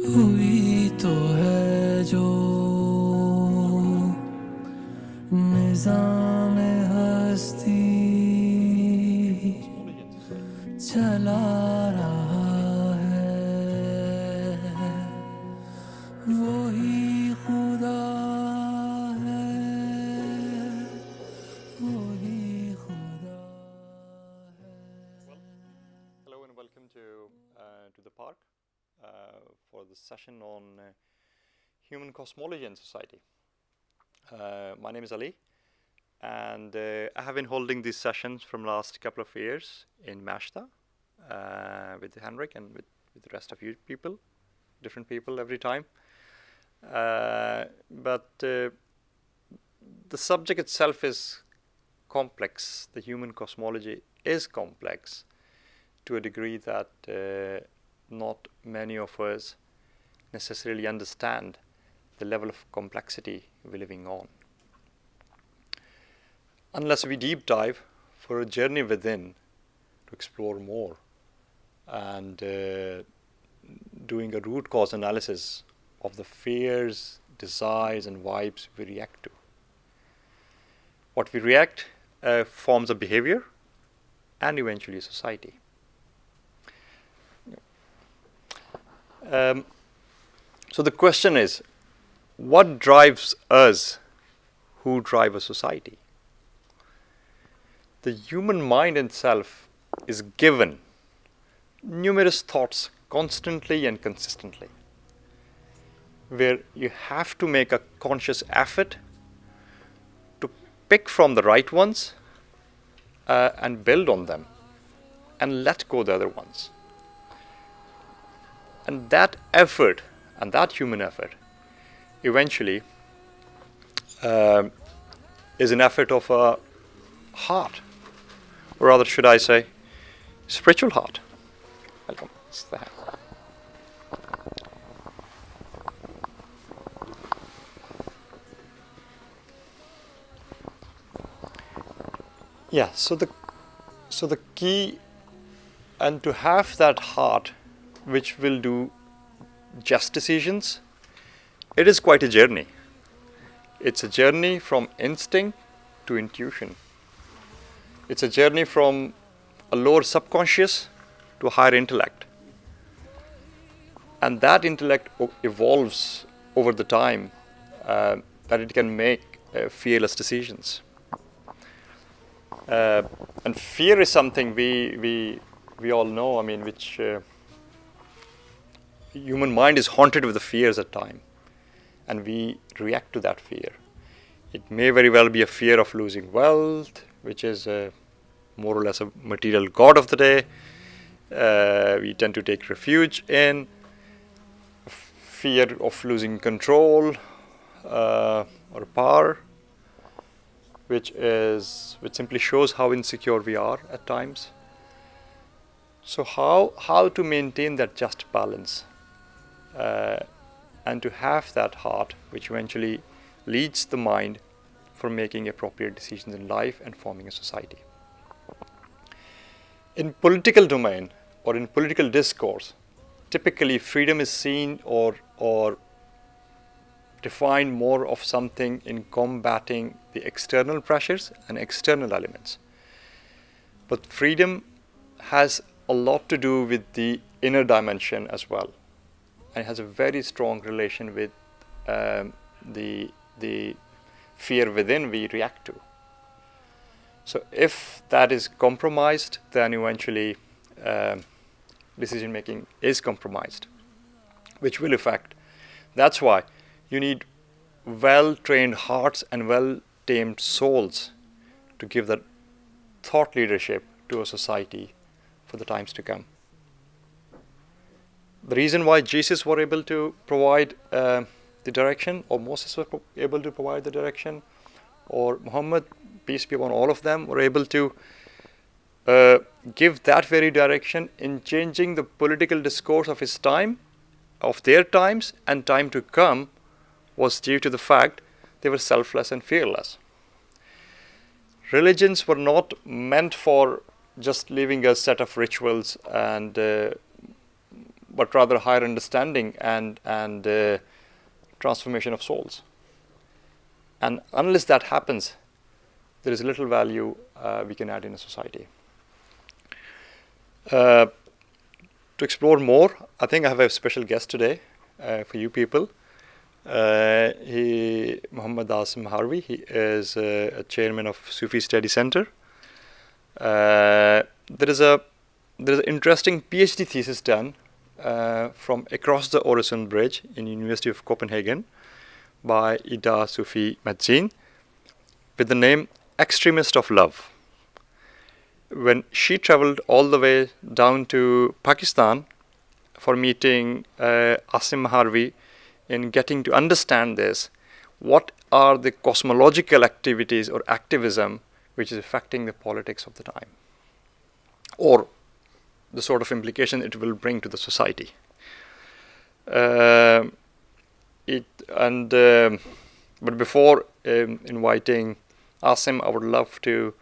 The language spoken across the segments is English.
हुई तो है जो निज़ाम हस्ती चला रहा है, वही खुदा है, वही खुदा है. Hello and welcome to the park for this session on human cosmology and society. My name is Ali, and I have been holding these sessions from last couple of years in Mashta with Henrik and with the rest of you people, different people every time. But the subject itself is complex. The human cosmology is complex to a degree that not many of us necessarily understand the level of complexity we're living on. Unless we deep dive for a journey within to explore more and doing a root cause analysis of the fears, desires, and vibes we react to. What we react forms a behavior and eventually a society. So the question is, what drives us who drive a society? The human mind itself is given numerous thoughts constantly and consistently, where you have to make a conscious effort to pick from the right ones and build on them and let go the other ones. And that effort, and that human effort, eventually is an effort of a heart, or rather should I say, spiritual heart. Welcome. It's the hand. Yeah, so the key, and to have that heart which will do just decisions, it is quite a journey. It's a journey from instinct to intuition. It's a journey from a lower subconscious to a higher intellect. And that intellect evolves over the time that it can make fearless decisions. And fear is something we all know, which human mind is haunted with the fears at time, and we react to that fear. It may very well be a fear of losing wealth, which is more or less a material god of the day. We tend to take refuge in fear of losing control or power, which simply shows how insecure we are at times. So how to maintain that just balance and to have that heart which eventually leads the mind for making appropriate decisions in life and forming a society. In political domain or in political discourse, typically freedom is seen or defined more of something in combating the external pressures and external elements. But freedom has a lot to do with the inner dimension as well, and has a very strong relation with the fear within we react to. So if that is compromised, then eventually decision making is compromised, which will affect. That's why you need well-trained hearts and well-tamed souls to give that thought leadership to a society for the times to come. The reason why Jesus were able to provide the direction, or Moses were able to provide the direction, or Muhammad, peace be upon all of them, were able to give that very direction in changing the political discourse of his time, of their times and time to come, was due to the fact they were selfless and fearless. Religions were not meant for just living a set of rituals and but rather higher understanding and transformation of souls. And unless that happens, there is little value we can add in a society. To explore more, I think I have a special guest today for you people. Muhammad Asim Harvi. He is a chairman of Sufi Study Center. There is an interesting PhD thesis done from across the Øresund Bridge in University of Copenhagen by Ida Sufi Metzin with the name Extremist of Love. When she traveled all the way down to Pakistan for meeting Asim Harvi in getting to understand this, what are the cosmological activities or activism which is affecting the politics of the time, or the sort of implication it will bring to the society. But before inviting Asim, I would love to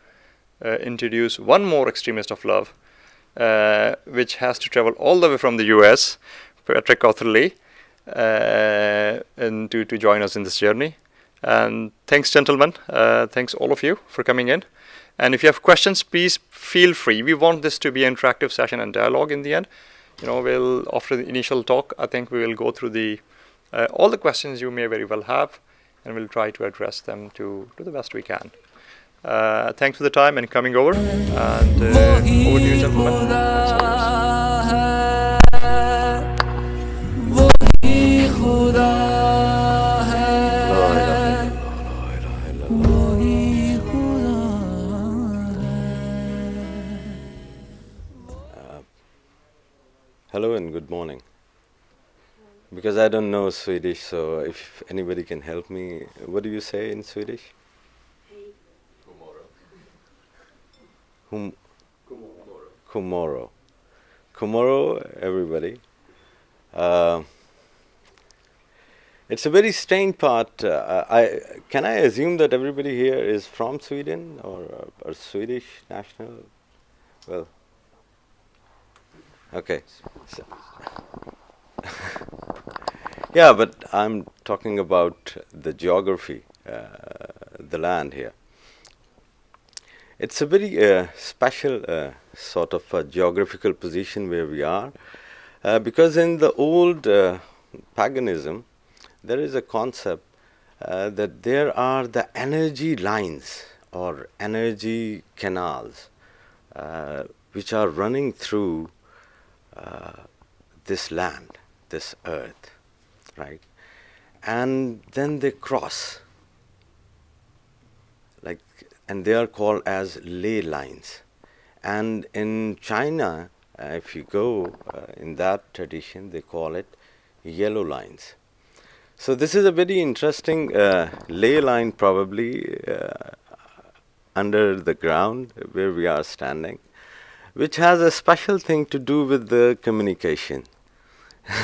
introduce one more extremist of love, which has to travel all the way from the US, Patrick Otherly, and to join us in this journey. And thanks, gentlemen. Thanks all of you for coming in. And if you have questions, please feel free. We want this to be an interactive session and dialogue in the end. We'll, after the initial talk, I think we will go through the all the questions you may very well have, and we'll try to address them to the best we can. Thanks for the time and coming over. And over to you, gentlemen. Hello and good morning. Because I don't know Swedish, so if anybody can help me, what do you say in Swedish? Kumoro. Kumoro, everybody. It's a very strange part. Can I assume that everybody here is from Sweden or Swedish national? Well, okay. So yeah, but I'm talking about the geography, the land here. It's a very special sort of a geographical position where we are, because in the old paganism, there is a concept that there are the energy lines or energy canals which are running through this land, this earth, right? And then they cross, and they are called as ley lines. And in China, if you go in that tradition, they call it yellow lines. So this is a very interesting ley line, probably under the ground where we are standing, which has a special thing to do with the communication.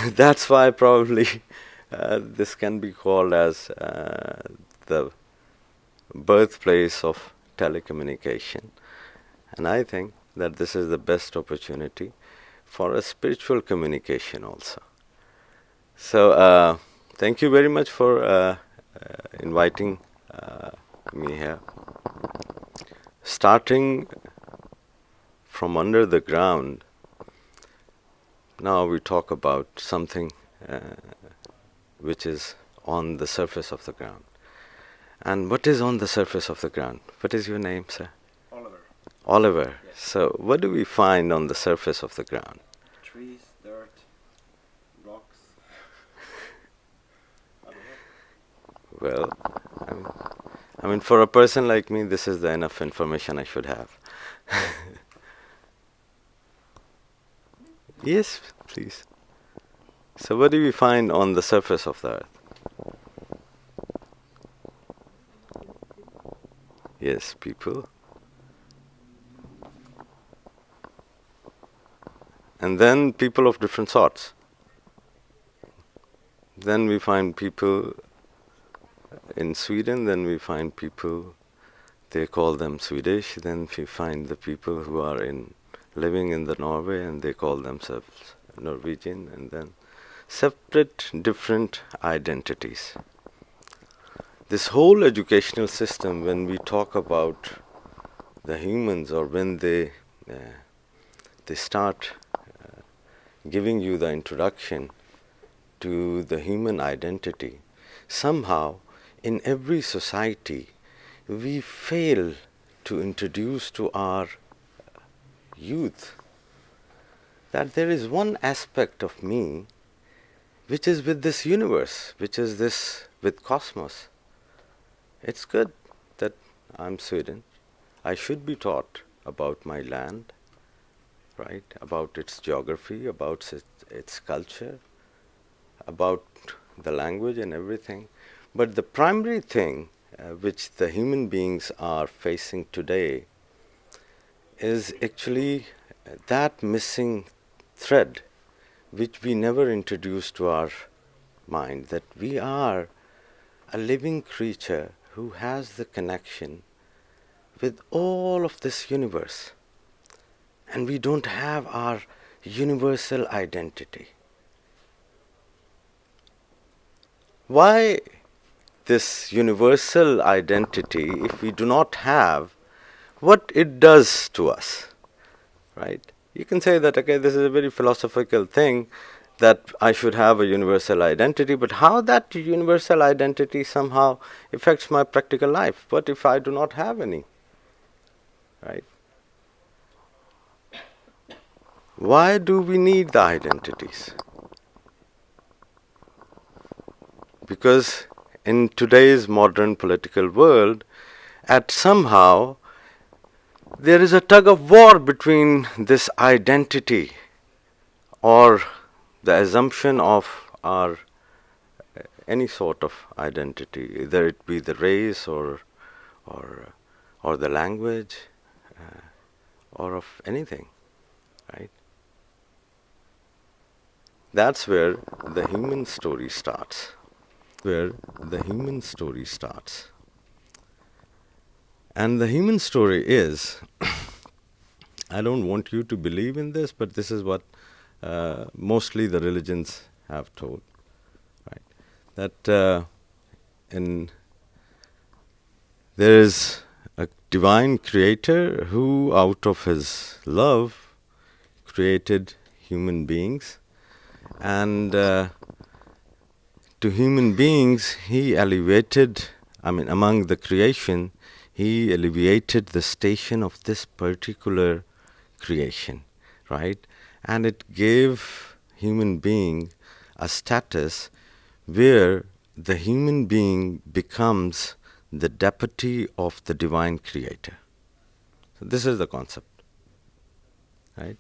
That's why probably this can be called as the birthplace of telecommunication. And I think that this is the best opportunity for a spiritual communication also. So thank you very much for inviting me here. Starting from under the ground, now we talk about something which is on the surface of the ground. And what is on the surface of the ground? What is your name, sir? Oliver. Oliver. Yes. So what do we find on the surface of the ground? Trees, dirt, rocks. Well, I mean, for a person like me, this is the enough information I should have. Yes, please. So what do we find on the surface of the earth? Yes, people. And then people of different sorts. Then we find people in Sweden, then we find people, they call them Swedish, then we find the people who are living in the Norway and they call themselves Norwegian, and then separate, different identities. This whole educational system, when we talk about the humans, or when they start giving you the introduction to the human identity, somehow in every society we fail to introduce to our youth that there is one aspect of me which is with this universe, which is this with cosmos. It's good that I'm Sweden. I should be taught about my land, right? About its geography, about its culture, about the language and everything. But the primary thing which the human beings are facing today is actually that missing thread which we never introduced to our mind, that we are a living creature who has the connection with all of this universe, and we don't have our universal identity. Why this universal identity if we do not have what it does to us, right? You can say that, okay, this is a very philosophical thing, that I should have a universal identity, but how that universal identity somehow affects my practical life? What if I do not have any, right? Why do we need the identities? Because in today's modern political world, at somehow there is a tug of war between this identity, or the assumption of our any sort of identity, either it be the race or the language, or of anything, right? That's where the human story starts. And the human story is, I don't want you to believe in this, but this is what mostly the religions have told, right? That there is a divine creator who, out of his love, created human beings, and to human beings he elevated, among the creation, he alleviated the station of this particular creation, right? And it gave human being a status where the human being becomes the deputy of the divine creator. So this is the concept, right?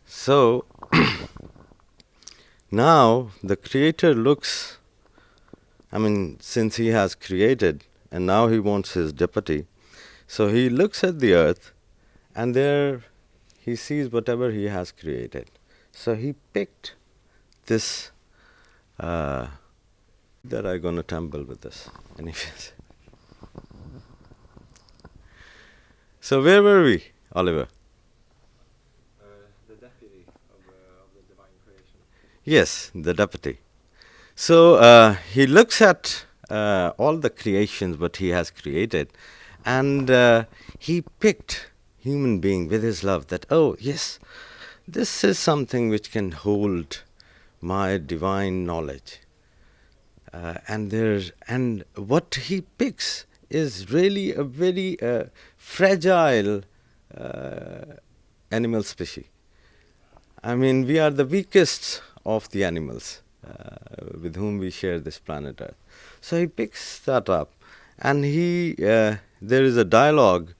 So now the creator looks, since he has created and now he wants his deputy, so he looks at the earth and there he sees whatever he has created. So he picked this, that I'm going to tumble with this. Anyways. So where were we, Oliver? The deputy of the divine creation. Yes, the deputy. So he looks at all the creations what he has created, and he picked human being with his love, that, oh yes, this is something which can hold my divine knowledge. And what he picks is really a very fragile animal species. We are the weakest of the animals with whom we share this planet Earth. So he picks that up, and there is a dialogue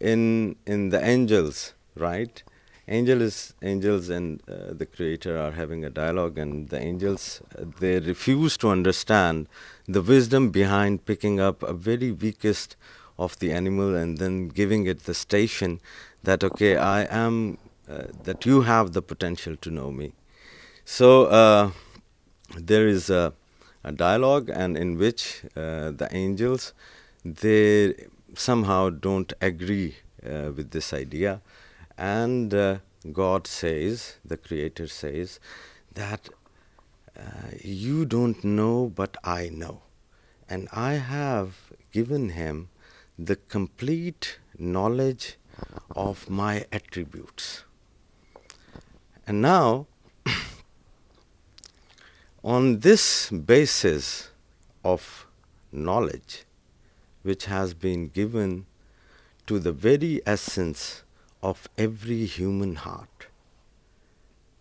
in the angels, right? Angels and the Creator are having a dialogue, and the angels, they refuse to understand the wisdom behind picking up a very weakest of the animal and then giving it the station that, okay, I am, that you have the potential to know me. So there is a dialogue, and in which the angels, they somehow don't agree with this idea, and God says, the Creator says, that you don't know, but I know. And I have given him the complete knowledge of my attributes. And now, on this basis of knowledge, which has been given to the very essence of every human heart,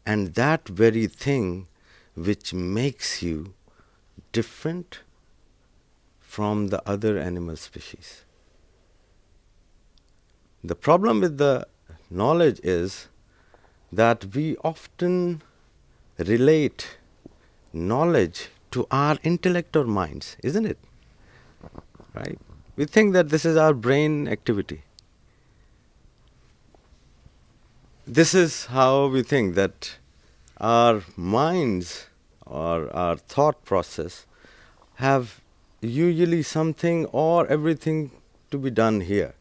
and that very thing which makes you different from the other animal species. The problem with the knowledge is that we often relate knowledge to our intellect or minds, isn't it? Right? We think that this is our brain activity. This is how we think that our minds or our thought process have usually something or everything to be done here.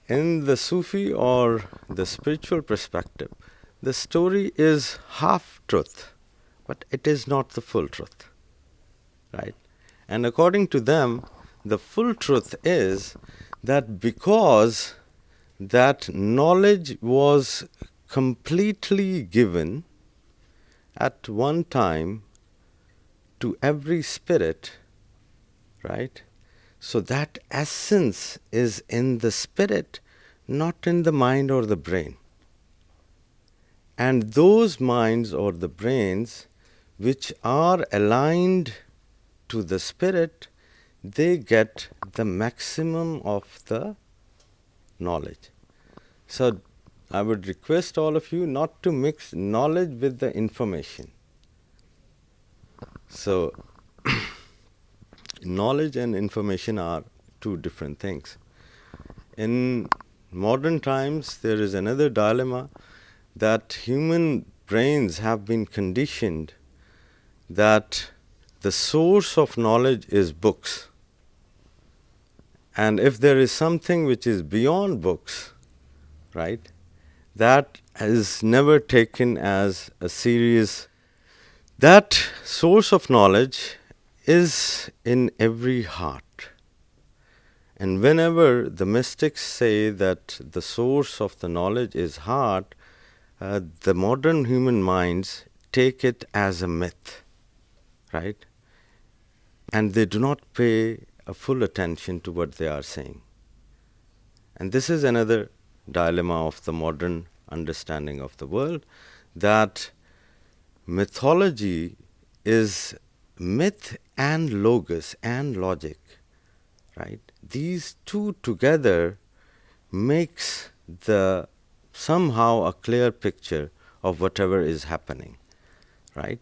In the Sufi or the spiritual perspective, the story is half truth, but it is not the full truth. Right? And according to them, the full truth is that because that knowledge was completely given at one time to every spirit, right? So that essence is in the spirit, not in the mind or the brain. And those minds or the brains which are aligned to the spirit, they get the maximum of the knowledge. So I would request all of you not to mix knowledge with the information. So knowledge and information are two different things. In modern times, there is another dilemma that human brains have been conditioned that the source of knowledge is books. And if there is something which is beyond books, right, that is never taken as a serious. That source of knowledge is in every heart. And whenever the mystics say that the source of the knowledge is heart, the modern human minds take it as a myth, right? And they do not pay a full attention to what they are saying. And this is another dilemma of the modern understanding of the world, that mythology is myth and logos and logic, right? These two together makes the somehow a clear picture of whatever is happening, right?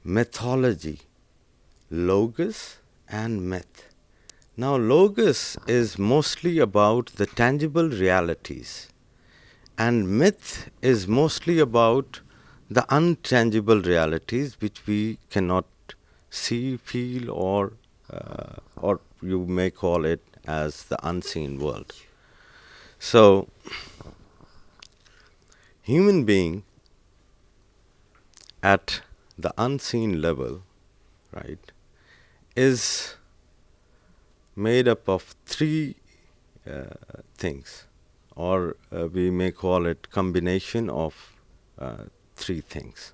Mythology, logos and myth. Now logos is mostly about the tangible realities, and myth is mostly about the untangible realities which we cannot see, feel, or you may call it as the unseen world. So, human being at the unseen level, right, is made up of three things, or we may call it combination of three things.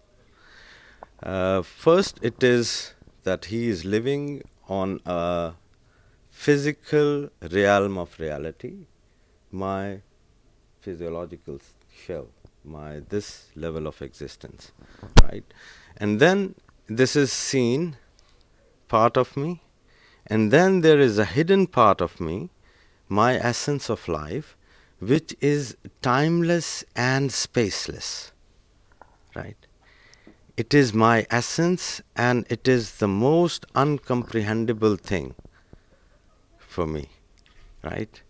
First, it is that he is living on a physical realm of reality, my physiological shell, my this level of existence, right? And then this is seen part of me, and then there is a hidden part of me, my essence of life, which is timeless and spaceless, right? It is my essence, and it is the most uncomprehendable thing for me, right?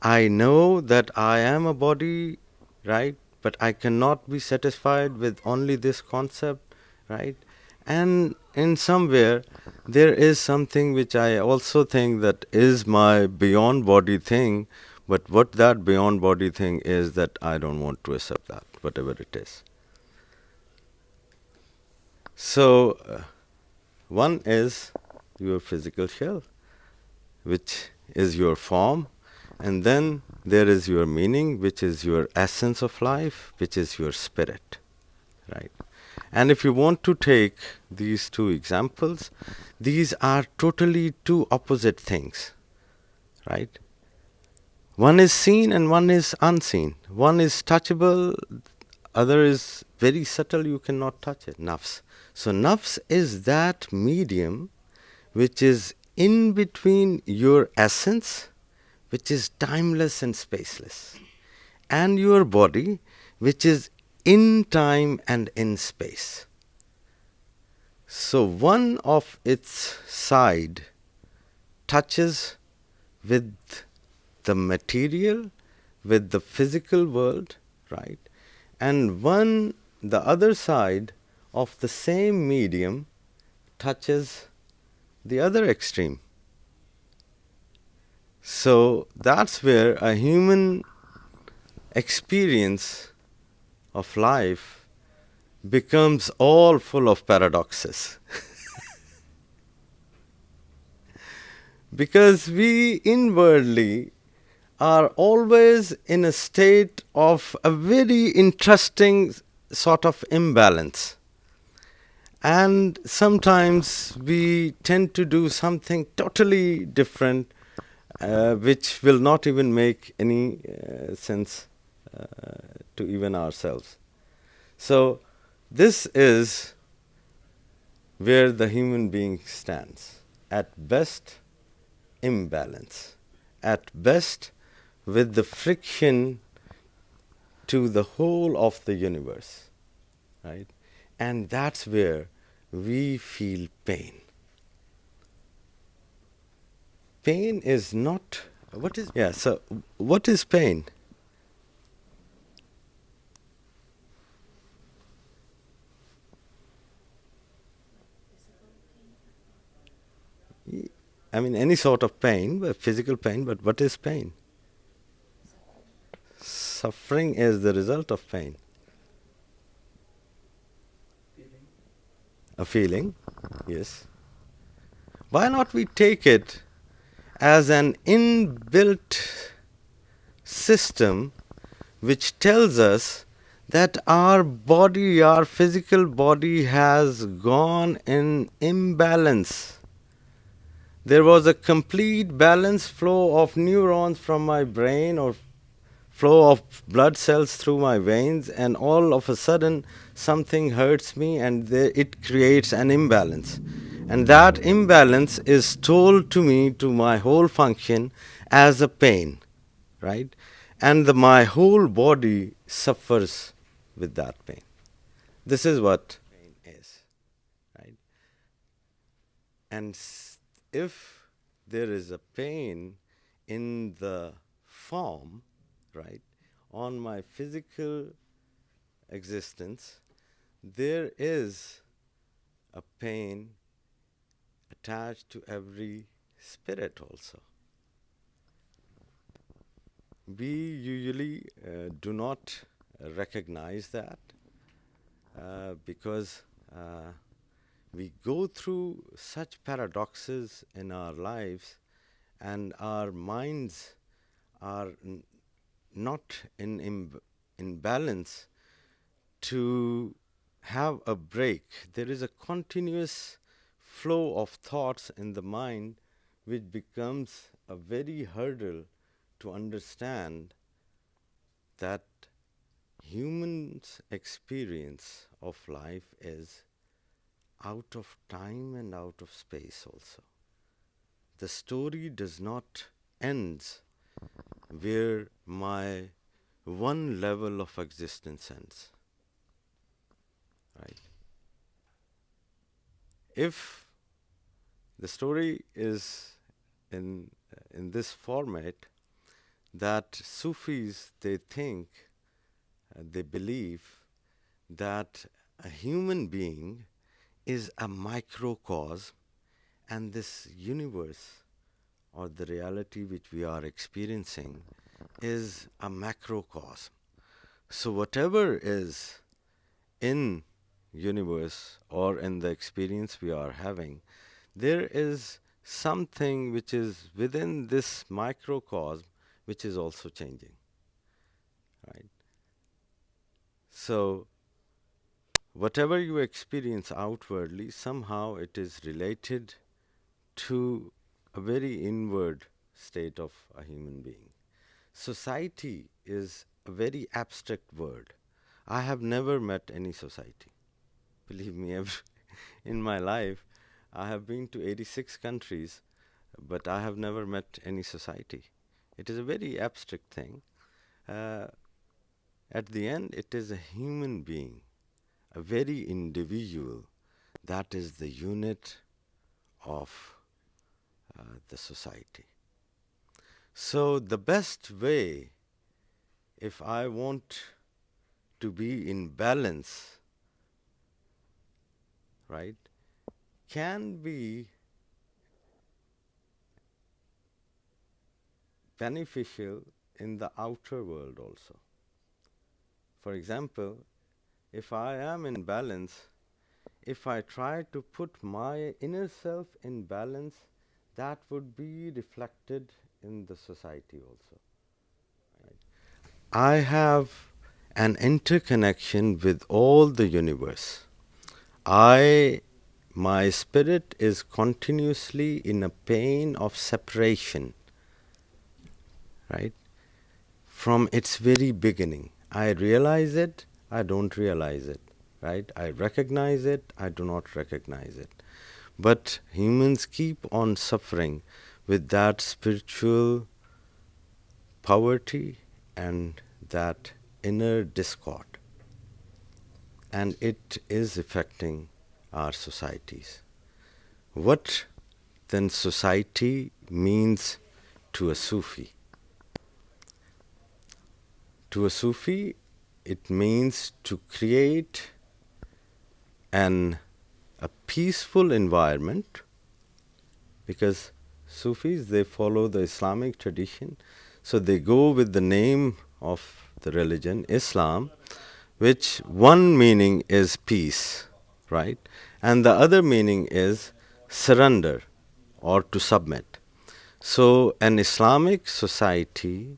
I know that I am a body, right? But I cannot be satisfied with only this concept, right? And in somewhere, there is something which I also think that is my beyond body thing, But what that beyond body thing is, that I don't want to accept that, whatever it is. So, one is your physical shell, which is your form, and then there is your meaning, which is your essence of life, which is your spirit, right? And if you want to take these two examples, these are totally two opposite things, right? One is seen and one is unseen. One is touchable, other is very subtle, you cannot touch it. Nafs. So nafs is that medium which is in between your essence, which is timeless and spaceless, and your body, which is in time and in space. So one of its side touches with the material, with the physical world, right? And the other side of the same medium touches the other extreme. So that's where a human experience of life becomes all full of paradoxes. Because we inwardly are always in a state of a very interesting sort of imbalance. And sometimes we tend to do something totally different, which will not even make any sense to even ourselves. So, this is where the human being stands. At best, imbalance. At best, with the friction to the whole of the universe, right? And that's where we feel pain. Pain is not what is so what is pain? I mean, any sort of pain, physical pain, but what is pain? Suffering is the result of pain. A feeling, yes. Why not we take it as an inbuilt system which tells us that our body, our physical body, has gone in imbalance. There was a complete balance flow of neurons from my brain, or flow of blood cells through my veins, and all of a sudden something hurts me, and it creates an imbalance. And that imbalance is told to me, to my whole function, as a pain, right? And my whole body suffers with that pain. This is what pain is, right? And if there is a pain in the form, right, on my physical existence, there is a pain attached to every spirit also. We usually do not recognize that because we go through such paradoxes in our lives, and our minds are not in balance to have a break. There is a continuous flow of thoughts in the mind, which becomes a very hurdle to understand that humans' experience of life is out of time and out of space also. The story does not end where my one level of existence ends, right? If the story is in this format, that Sufis, they think, they believe that a human being is a microcosm, and this universe, or the reality which we are experiencing, is a macrocosm. So whatever is in universe or in the experience we are having, there is something which is within this microcosm which is also changing, right? So whatever you experience outwardly, somehow it is related to a very inward state of a human being. Society is a very abstract word. I have never met any society. Believe me, in my life, I have been to 86 countries, but I have never met any society. It is a very abstract thing. Uh, at the end, it is a human being, a very individual, that is the unit of the society. So, the best way, if I want to be in balance, right, can be beneficial in the outer world also. For example, if I am in balance, if I try to put my inner self in balance, that would be reflected in the society also. Right? I have an interconnection with all the universe. My spirit is continuously in a pain of separation, right? From its very beginning. I realize it, I don't realize it, right? I recognize it, I do not recognize it. But humans keep on suffering with that spiritual poverty and that inner discord. And it is affecting our societies. What then society means to a Sufi? To a Sufi, it means to create a peaceful environment, because Sufis, they follow the Islamic tradition, so they go with the name of the religion, Islam, which one meaning is peace, right? And the other meaning is surrender or to submit. So an Islamic society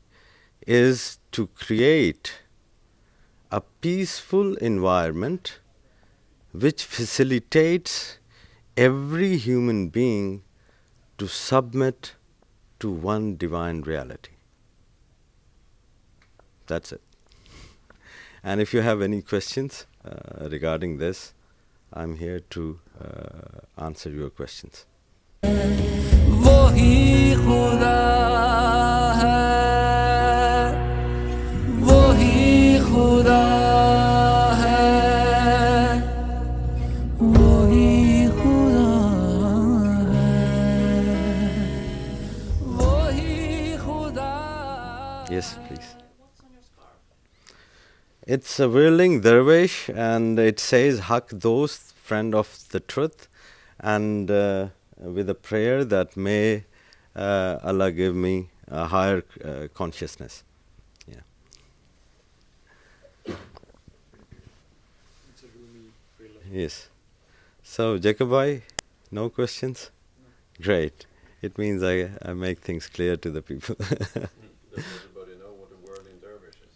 is to create a peaceful environment which facilitates every human being to submit to one divine reality. That's it. And if you have any questions regarding this, I'm here to answer your questions. वही खुदा है, वही खुदा है, वही खुदा है, वही खुदा. Yes, please. It's a whirling dervish, and it says, Haq Dost, friend of the truth, and with a prayer that may Allah give me a higher consciousness. Yeah. Yes. So, Jacobi, no questions? No. Great. It means I make things clear to the people. Does everybody know what a whirling dervish is?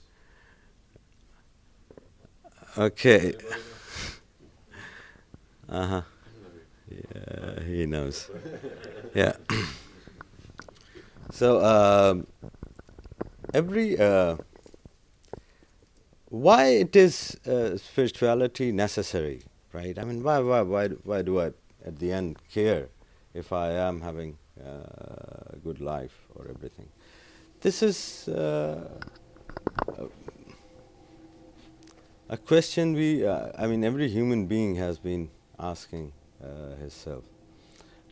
Okay. Uh-huh. Yeah, he knows. Yeah. So, every why it is spirituality necessary, right? I mean, why do I at the end care if I am having a good life or everything? This is a question I mean, every human being has been asking himself.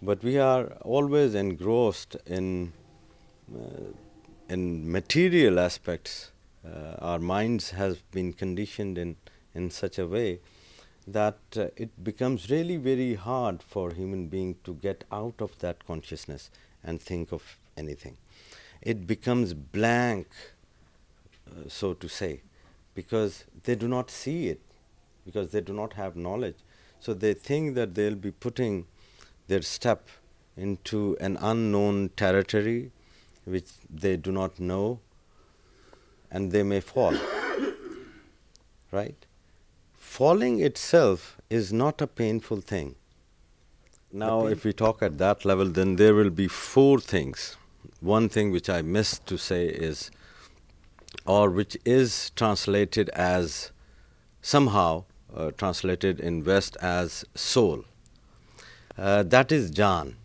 But we are always engrossed in material aspects. Our minds have been conditioned in such a way that it becomes really very hard for human being to get out of that consciousness and think of anything. it becomes blank, so to say, because they do not see it, because they do not have knowledge. So they think that they'll be putting their step into an unknown territory which they do not know, and they may fall. Right? Falling itself is not a painful thing. Now, if we talk at that level, then there will be four things. One thing which I missed to say is, or which is translated as, somehow translated in West as soul. That is Jaan.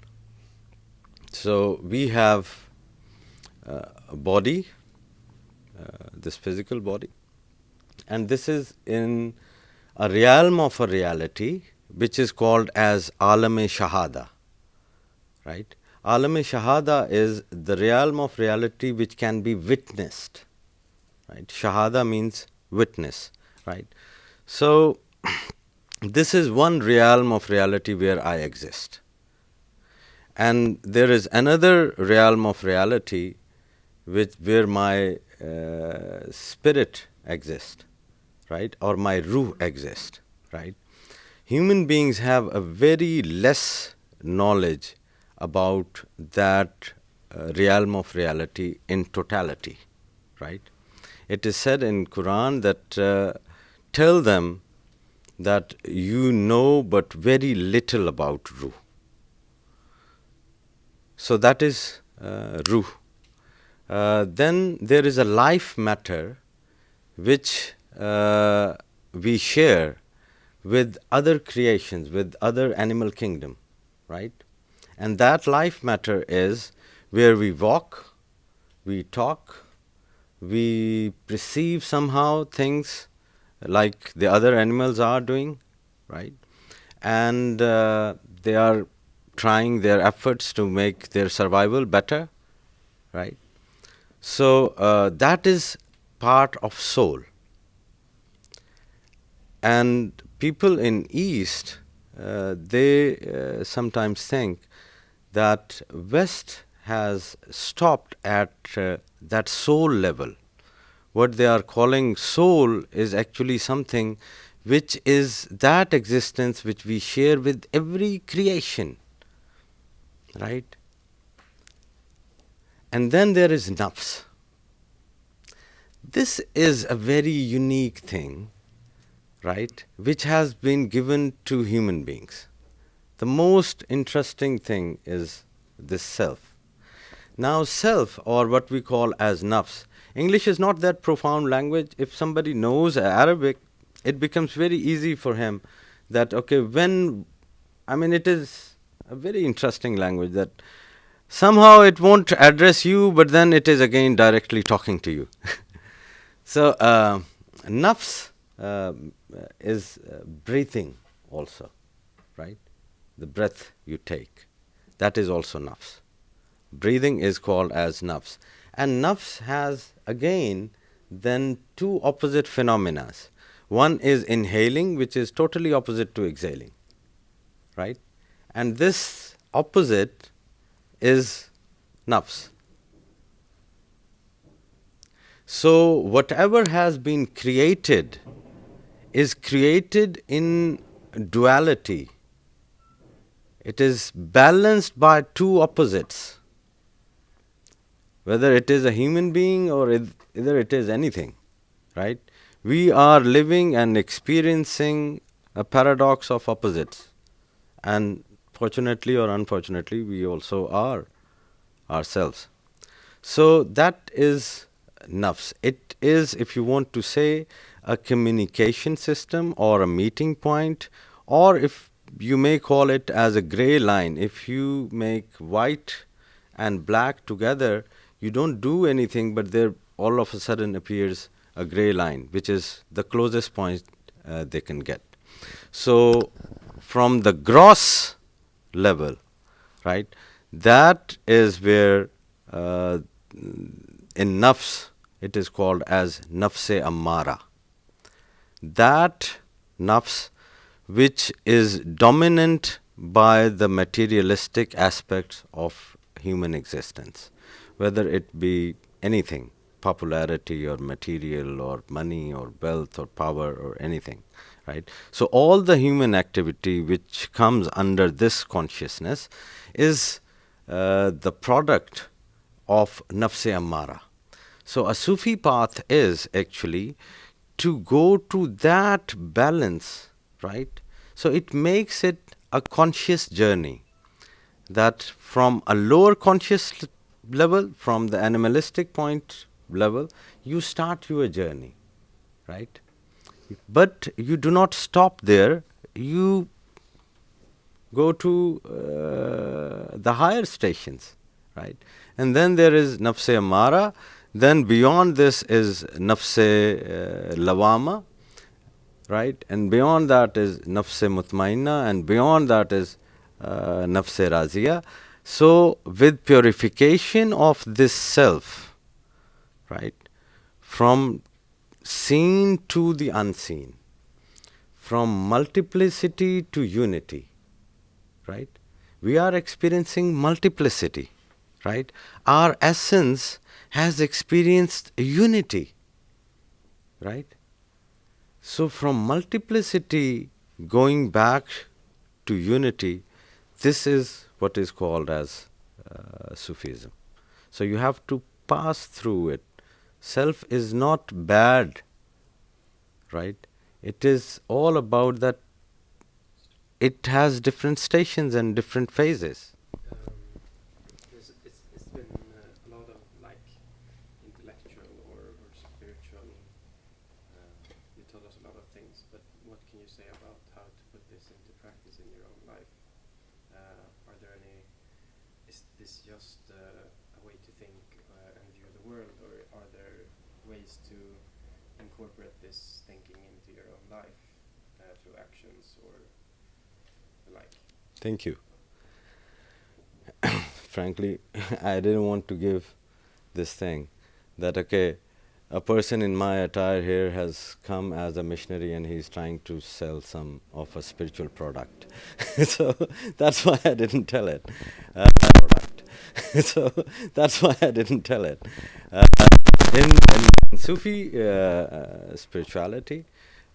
So we have a body, this physical body, and this is in a realm of a reality which is called as Alam-e-Shahada. Right? Alam-e-Shahada is the realm of reality which can be witnessed. Right? Shahada means witness. Right? So this is one realm of reality where I exist. And there is another realm of reality where my spirit exists, right? Or my ruh exists, right? Human beings have a very less knowledge about that realm of reality in totality, right? It is said in Quran that tell them that you know but very little about ruh. So that is ruh. Then there is a life matter which we share with other creations, with other animal kingdom, right? And that life matter is where we walk, we talk, we perceive somehow things like the other animals are doing, right? And they are trying their efforts to make their survival better, right? So that is part of soul. And people in East, they sometimes think that West has stopped at that soul level. What they are calling soul is actually something which is that existence which we share with every creation, right? And then there is nafs. This is a very unique thing, right, which has been given to human beings. The most interesting thing is this self. Now self, or what we call as nafs, English is not that profound language. If somebody knows Arabic, it becomes very easy for him that, okay, it is a very interesting language that somehow it won't address you, but then it is again directly talking to you. So nafs is breathing also, right? The breath you take, that is also nafs. Breathing is called as nafs. And nafs has again then two opposite phenomena. One is inhaling, which is totally opposite to exhaling, right? And this opposite is nafs. So whatever has been created is created in duality. It is balanced by two opposites, whether it is a human being or either it is anything, right? We are living and experiencing a paradox of opposites, and fortunately or unfortunately we also are ourselves. So that is nafs. It is, if you want to say, a communication system or a meeting point, or if you may call it as a gray line. If you make white and black together, you don't do anything, but there all of a sudden appears a gray line, which is the closest point they can get. So from the gross level, right, that is where in nafs it is called as nafs-e-ammara. That nafs which is dominant by the materialistic aspects of human existence, whether it be anything, popularity or material or money or wealth or power or anything, right? So all the human activity which comes under this consciousness is the product of nafse ammara. So a Sufi path is actually to go to that balance, right? So it makes it a conscious journey, that from a lower conscious level, from the animalistic point level, you start your journey, right? But you do not stop there. You go to the higher stations, right? And then there is nafse amara. Then beyond this is nafse lawama, right? And beyond that is nafse mutmainna, and beyond that is nafse razia. So with purification of this self, right, from seen to the unseen, from multiplicity to unity, right? We are experiencing multiplicity, right? Our essence has experienced unity, right? So from multiplicity going back to unity, this is what is called as Sufism. So you have to pass through it. Self is not bad, right? It is all about that it has different stations and different phases. It's been a lot of like intellectual or spiritual. You told us a lot of things, but what can you say about how to put this into practice in your own life? Are there any? Is this just a way to think and view the world, or are there ways to incorporate this thinking into your own life through actions or the like? Thank you. Frankly, I didn't want to give this thing that, okay, a person in my attire here has come as a missionary and he's trying to sell some of a spiritual product. So that's why I didn't tell it. Product. So that's why I didn't tell it. In Sufi spirituality,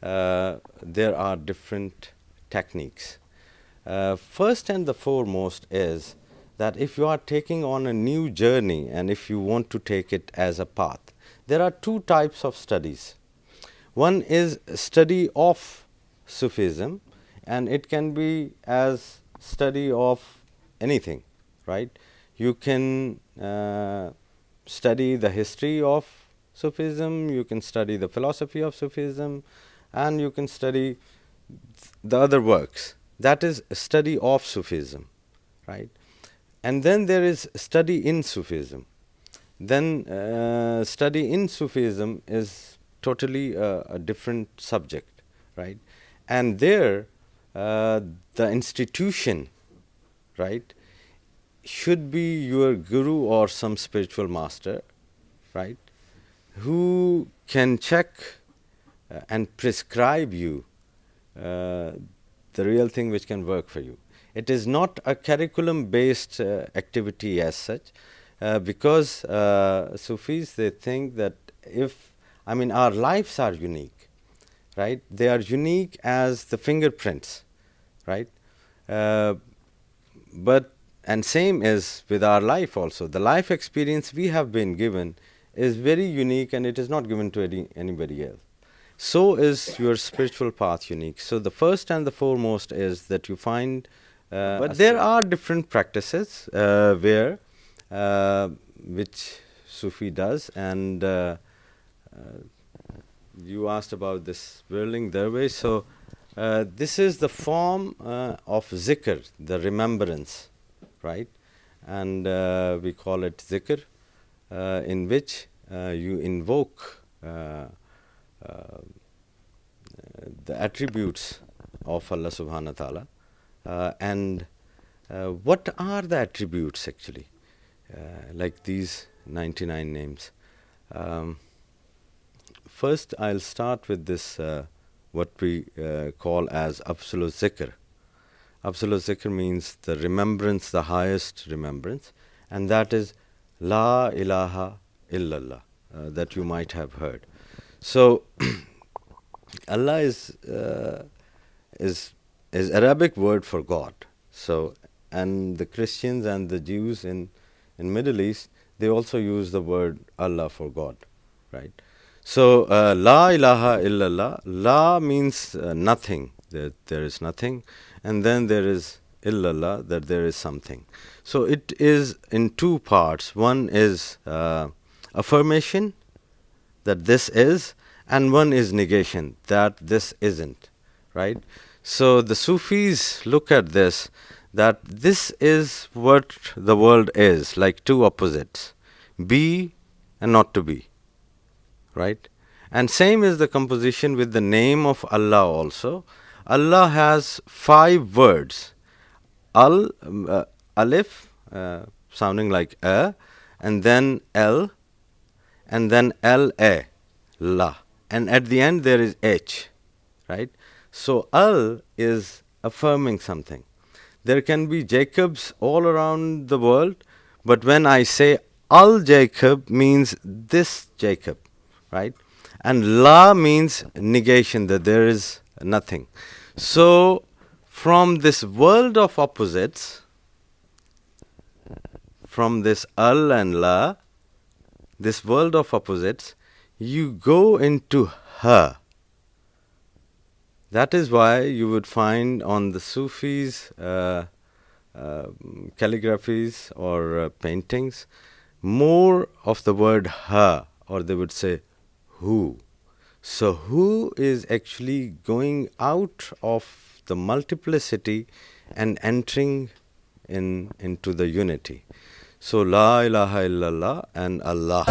there are different techniques. First and the foremost is that if you are taking on a new journey and if you want to take it as a path, there are two types of studies. One is study of Sufism, and it can be as study of anything, right? You can study the history of Sufism, you can study the philosophy of Sufism, and you can study the other works. That is study of Sufism, right? And then there is study in Sufism. Then study in Sufism is totally a different subject, right? And there the institution, right, should be your guru or some spiritual master, right, who can check and prescribe you the real thing which can work for you. It is not a curriculum based activity as such, because Sufis, they think that our lives are unique, right? They are unique as the fingerprints, right? But and same is with our life also. The life experience we have been given is very unique, and it is not given to anybody else. So is your spiritual path unique. So the first and the foremost is that you find, but there are different practices where which Sufi does, and you asked about this whirling dervish. So this is the form of zikr, the remembrance, right? And we call it zikr, in which you invoke the attributes of Allah subhanahu wa ta'ala. And what are the attributes actually? Like these 99 names. First, I'll start with this, what we call as absolute zikr. Absolute zikr means the remembrance, the highest remembrance. and that is La ilaha illallah, that you might have heard. So Allah is Arabic word for God. So, and the Christians and the Jews in Middle East, they also use the word Allah for God, right? So La ilaha illallah, La means nothing, that there is nothing, and then there is illallah, that there is something. So it is in two parts. One is affirmation, that this is, and one is negation, that this isn't, right? So the Sufis look at this, that this is what the world is, like two opposites, be and not to be, right? And same is the composition with the name of Allah also. Allah has 5 words, alif, sounding like a, and then l, and then la, la, and at the end there is h, right? So al is affirming something. There can be Jacobs all around the world, but when I say al Jacob means this Jacob, right? And la means negation, that there is nothing. So from this world of opposites, from this al and la, this world of opposites, you go into ha. That is why you would find on the Sufis calligraphies or paintings more of the word ha, or they would say who. So who is actually going out of the multiplicity and entering into the unity. So La ilaha illallah and Allah.